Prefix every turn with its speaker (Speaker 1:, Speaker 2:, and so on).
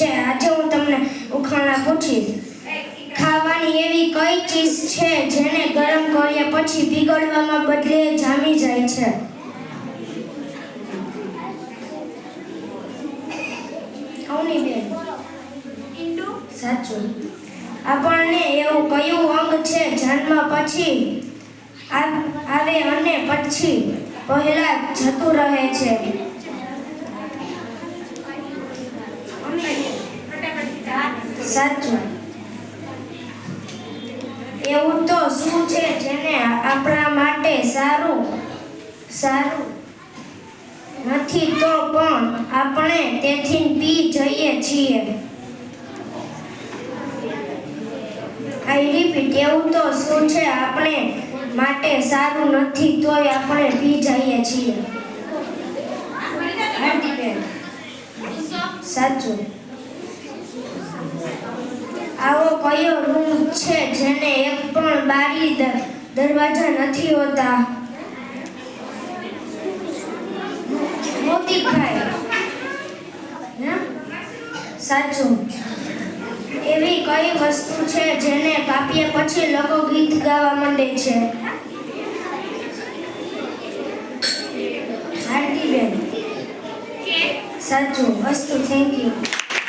Speaker 1: છે. આજે હું તમને ઉખાણા પૂછીશ. ખાવાની એવી કઈ ચીજ છે જેને ગરમ કર્યા પછી પીગળવામાં બદલે જામી જાય છે? અવની બેન. સાચું. આપણને એવું કયું અંગ છે જન્મ પછી આવે અને પછી પહેલા જતું રહે છે? સાચું. એવું તો શું છે જેને આપણા માટે સારું નથી તો પણ આપણે તેથી પી જઈએ છીએ? આઈ રિપીટ, એવું તો શું છે આપણે માટે સારું નથી તોય આપણે પી જઈએ છીએ? સાચું. આવો કયો રૂમ છે જેને એક પણ બારી દરવાજા નથી હોતા? મોતીખાય. સાચું. એવી કઈ વસ્તુ છે જેને કાપ્યા પછી લોકો ગીત ગાવા માંડે છે? આરતી બેન. સાચું. વસ્તુ. Thank you.